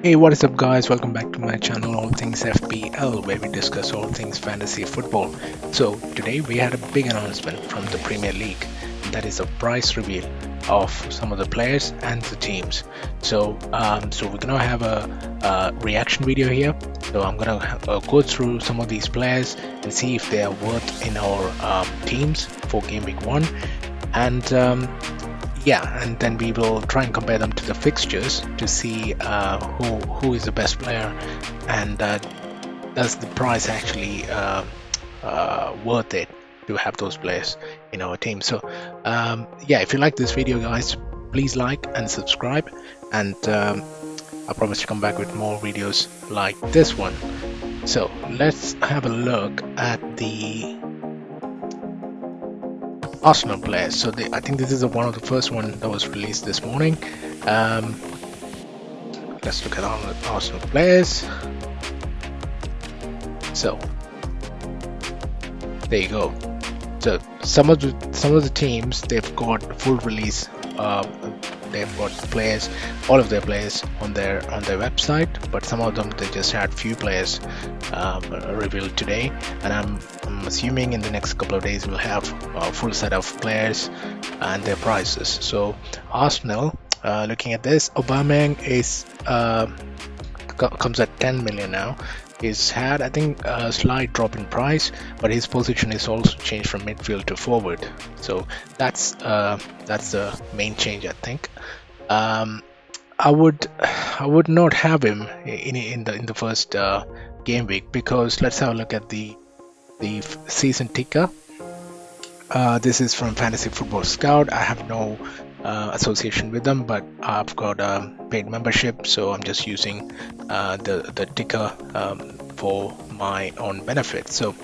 Hey, what is up, guys? Welcome back to my channel, All Things FPL, where we discuss all things fantasy football. So, today we had a big announcement from the Premier League, and that is a price reveal of some of the players and the teams. So we're gonna have a reaction video here. So, I'm gonna go through some of these players and see if they are worth in our teams for game week 1. And yeah, and then we will try and compare them to the fixtures to see who is the best player, and does the price actually worth it to have those players in our team. So yeah, if you like this video, guys, please like and subscribe, and I promise to come back with more videos like this one. So let's have a look at the Arsenal players. So I think this is one of the first one that was released this morning. Let's look at all the Arsenal players. So there you go. So some of the teams, they've got full release. They've got players, all of their players on their website, but some of them they just had few players revealed today, and I'm assuming in the next couple of days we'll have a full set of players and their prices. So Arsenal, looking at this, Aubameyang is comes at 10 million now. He's had, I think, a slight drop in price, but his position is also changed from midfield to forward. So that's the main change, I think. I would not have him in the first game week, because let's have a look at the season ticker. This is from Fantasy Football Scout. I have no association with them, but I've got a paid membership, so I'm just using the ticker for my own benefit. So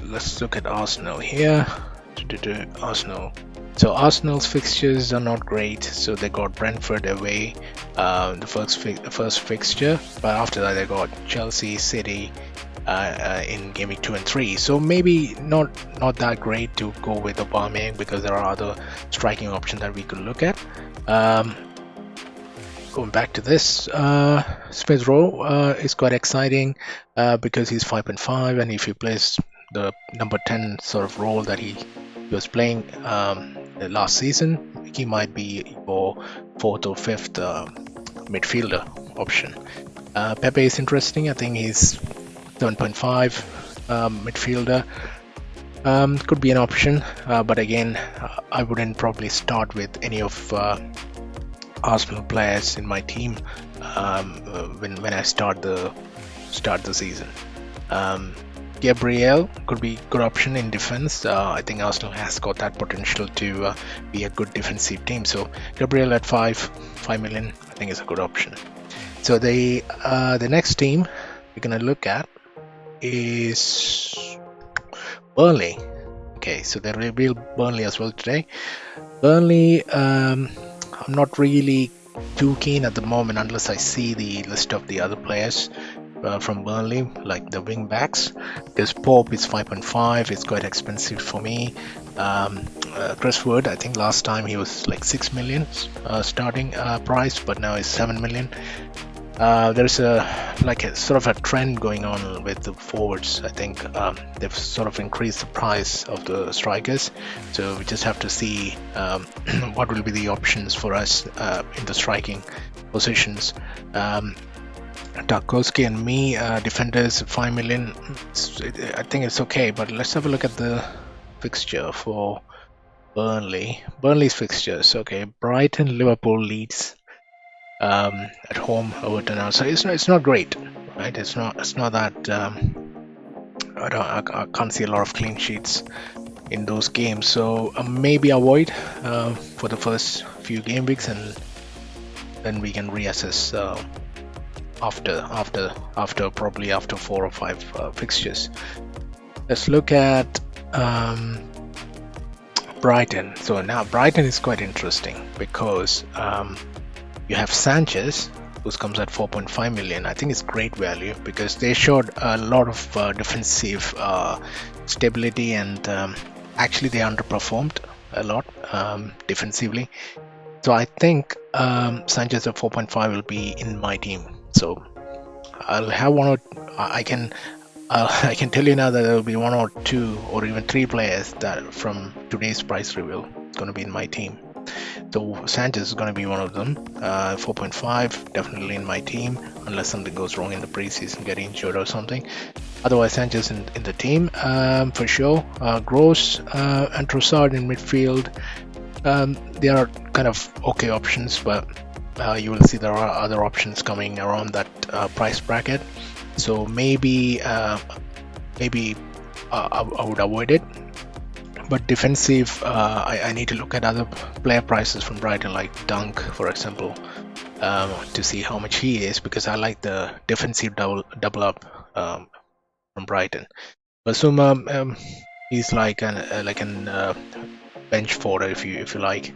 let's look at Arsenal here. Arsenal. So Arsenal's fixtures are not great. So they got Brentford away, the first fixture, but after that they got Chelsea, City in game week 2 and 3. So maybe not that great to go with Aubameyang, because there are other striking options that we could look at. Going back to this, Smith Rowe is quite exciting because he's 5.5, and if he plays the number 10 sort of role that he was playing last season, he might be your 4th or 5th midfielder option. Pepe is interesting. I think he's 7.5 midfielder. Could be an option, but again, I wouldn't probably start with any of Arsenal players in my team when I start the season. Gabriel could be a good option in defense. I think Arsenal has got that potential to be a good defensive team. So Gabriel at 5 million, I think is a good option. So the next team we're gonna look at is Burnley. Okay, so they revealed Burnley as well today. Burnley, I'm not really too keen at the moment unless I see the list of the other players from Burnley, like the wing backs, because Pope is 5.5. It's quite expensive for me. Chris Wood, I think last time he was like 6 million starting price, but now it's 7 million. There's a sort of a trend going on with the forwards. I think they've sort of increased the price of the strikers, so we just have to see what will be the options for us in the striking positions. Tarkowski and me, defenders 5 million. I think it's okay, but let's have a look at the fixture for Burnley. Burnley's fixtures. Okay, Brighton, Liverpool, Leeds. At home, Everton. So it's not great, right? It's not that I can't see a lot of clean sheets in those games. So maybe avoid for the first few game weeks, and then we can reassess probably after 4 or 5 fixtures. Let's look at Brighton. So now Brighton is quite interesting because you have Sanchez, who comes at 4.5 million. I think it's great value because they showed a lot of defensive stability, and actually they underperformed a lot defensively. So I think Sanchez at 4.5 will be in my team. So I'll have one or I can I can tell you now that there will be one or two or even three players that from today's price reveal is going to be in my team. So Sanchez is going to be one of them. 4.5 definitely in my team unless something goes wrong in the preseason, get injured or something. Otherwise, Sanchez in the team for sure. Gross and Trossard in midfield. They are kind of okay options, but you will see there are other options coming around that price bracket. So maybe I would avoid it. But defensive, I need to look at other player prices from Brighton, like Dunk, for example, to see how much he is, because I like the defensive double up from Brighton. Basuma, he's like an bench fodder if you like.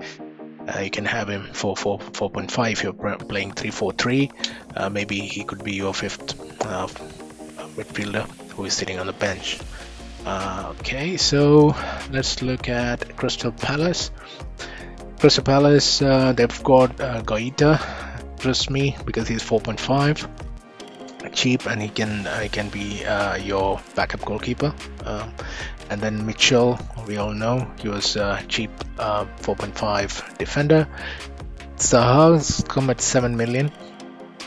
You can have him for 4.5 if you're playing 3-4-3. Maybe he could be your fifth midfielder who is sitting on the bench. Okay, so let's look at Crystal Palace. Crystal Palace, they've got Gaeta. Trust me, because he's 4.5, cheap, and he can be your backup goalkeeper. And then Mitchell, we all know he was cheap, 4.5 defender. Zaha's come at 7 million.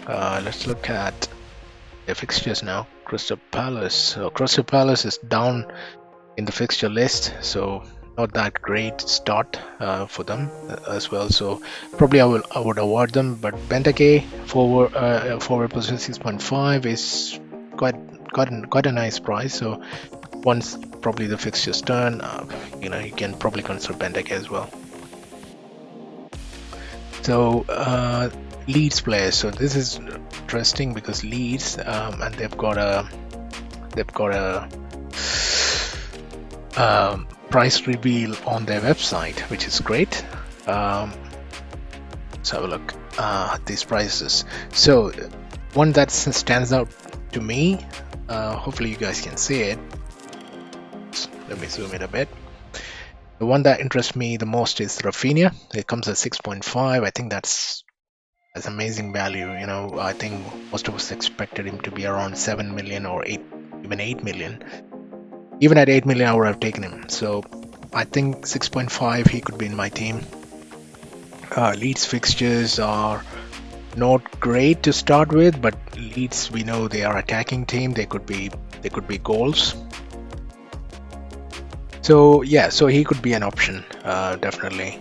Let's look at the fixtures now. Crystal Palace. So Crystal Palace is down in the fixture list, so not that great start for them as well. So probably I would avoid them. But Benteke forward position 6.5 is quite a nice price. So once probably the fixtures turn, you can probably consider Benteke as well. So Leeds players. So this is interesting because Leeds and they've got a price reveal on their website, which is great. Let's have a look at these prices. So one that stands out to me, hopefully you guys can see it. Let me zoom in a bit. The one that interests me the most is Rafinha. It comes at 6.5. I think that's amazing value. I think most of us expected him to be around 7 million or 8 million. Even at 8 million I would have taken him. So I think 6.5 he could be in my team. Leeds fixtures are not great to start with, but Leeds, we know they are attacking team. They could be goals. So yeah, so he could be an option, definitely.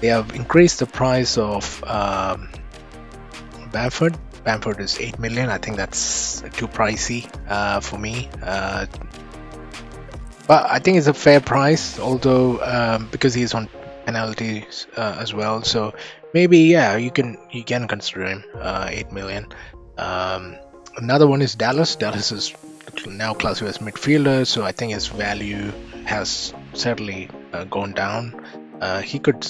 They have increased the price of Bamford. Bamford is 8 million. I think that's too pricey for me. But I think it's a fair price, although because he's on penalties as well. So maybe you can consider him 8 million. Another one is Dallas. Dallas is now classified as midfielder, so I think his value has certainly gone down. He could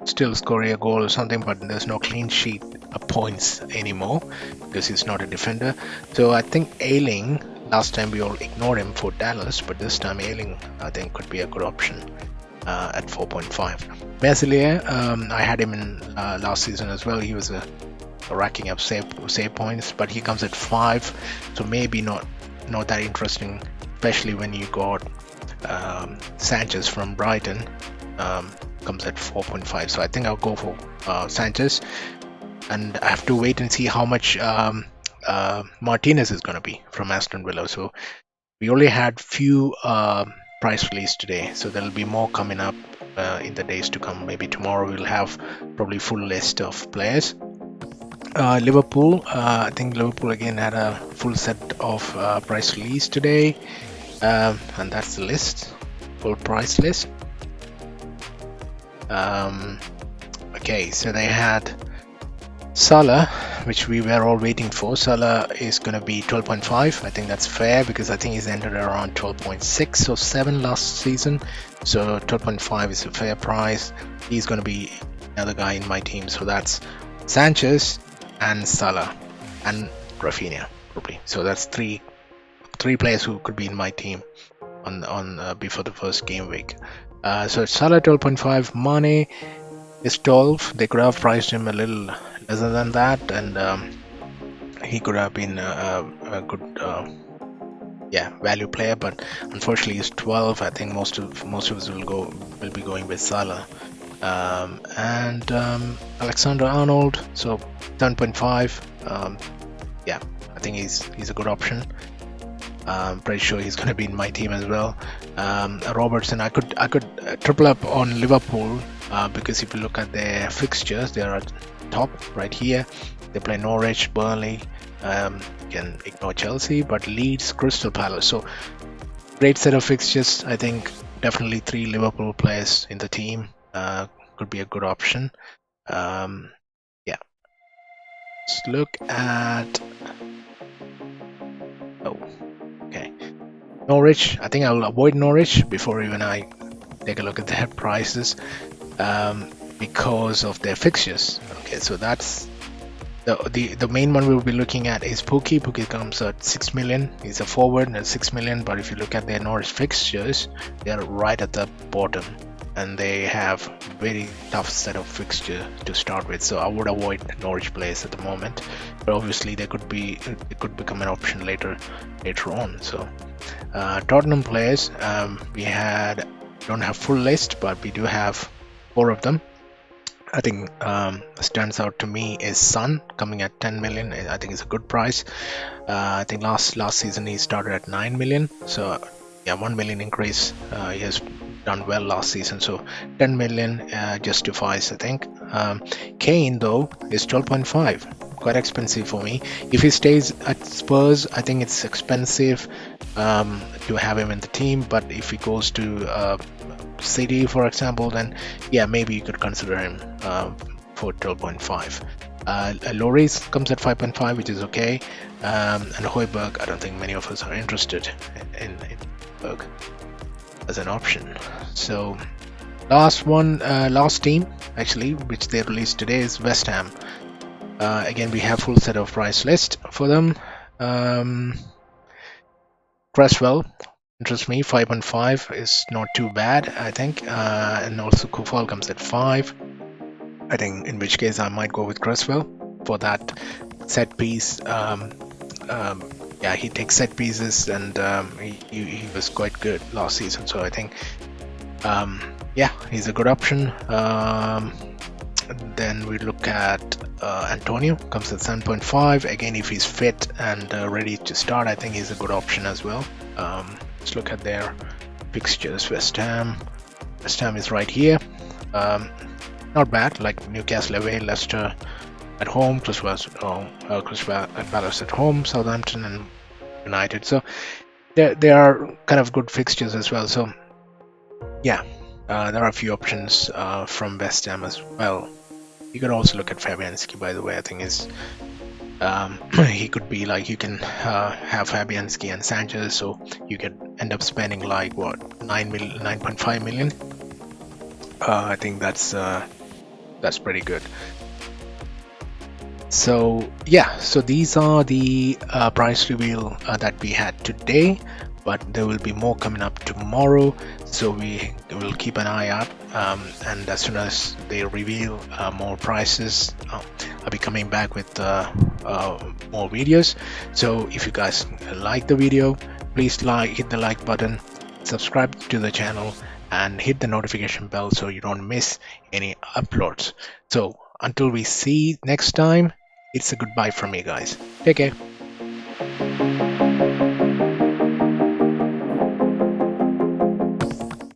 still score a goal or something, but there's no clean sheet points anymore because he's not a defender. So I think Ayling, last time we all ignored him for Dallas, but this time Ayling I think could be a good option at 4.5. Meslier, I had him in last season as well. He was racking up save points, but he comes at 5, so maybe not that interesting, especially when you got Sanchez from Brighton comes at 4.5. So I think I'll go for Sanchez, and I have to wait and see how much Martinez is going to be from Aston Villa. So we only had few price release today, so there'll be more coming up in the days to come. Maybe tomorrow we'll have probably full list of players. Liverpool, I think Liverpool again had a full set of price release today, and that's the list, full price list. Okay, so they had Salah, which we were all waiting for. Salah is going to be 12.5. I think that's fair because I think he's ended around 12.6 or 7 last season. So 12.5 is a fair price. He's going to be another guy in my team. So that's Sanchez and Salah and Rafinha probably. So that's three players who could be in my team on before the first game week. So Salah 12.5, Mane is 12. They could have priced him a little lesser than that, and he could have been a good value player. But unfortunately, he's 12. I think most of us will be going with Salah. And Alexander Arnold, so 7.5. Yeah, I think he's a good option. I'm pretty sure he's going to be in my team as well. Robertson, I could triple up on Liverpool because if you look at their fixtures, they are at top right here. They play Norwich, Burnley. You can ignore Chelsea, but Leeds, Crystal Palace. So great set of fixtures. I think definitely 3 Liverpool players in the team could be a good option. Yeah. Let's look at. Oh, okay. Norwich. I think I'll avoid Norwich before even I take a look at their prices because of their fixtures. Okay, so that's the main one we'll be looking at is Pookie. Pookie comes at 6 million. He's a forward at 6 million, but if you look at their Norwich fixtures, they're right at the bottom, and they have very tough set of fixture to start with. So I would avoid Norwich players at the moment, but obviously it could become an option later on. So Tottenham players, we don't have full list, but we do have 4 of them. I think stands out to me is Son coming at 10 million. I think it's a good price. I think last season he started at 9 million, so yeah, 1 million increase. He has done well last season, so 10 million justifies, I think. Kane though is 12.5, quite expensive for me. If he stays at Spurs, I think it's expensive to have him in the team, but if he goes to City, for example, then yeah, maybe you could consider him for 12.5. Lloris comes at 5.5, which is okay, and Højbjerg, I don't think many of us are interested in Højbjerg as an option. So last team actually, which they released today, is West Ham. Again, we have full set of price list for them. Cresswell interests me. 5.5 is not too bad, I think, and also Kufal comes at 5. I think in which case I might go with Cresswell for that set piece. Yeah, he takes set pieces, and he was quite good last season, so I think yeah, he's a good option. Then we look at Antonio, comes at 7.5. Again, if he's fit and ready to start, I think he's a good option as well. Let's look at their fixtures. West Ham is right here. Not bad, like Newcastle away, Leicester at home, Crystal Palace at home, Southampton and United. So they are kind of good fixtures as well. So yeah, there are a few options from West Ham as well. You could also look at Fabianski, by the way. I think he could be like, you can have Fabianski and Sanchez, so you could end up spending like what, 9.5 million. I think that's pretty good. So yeah, so these are the price reveal that we had today, but there will be more coming up tomorrow, so we will keep an eye out, and as soon as they reveal more prices, I'll be coming back with more videos. So if you guys like the video, please hit the like button, subscribe to the channel, and hit the notification bell so you don't miss any uploads. So until we see next time, it's a goodbye from me, guys. Take care.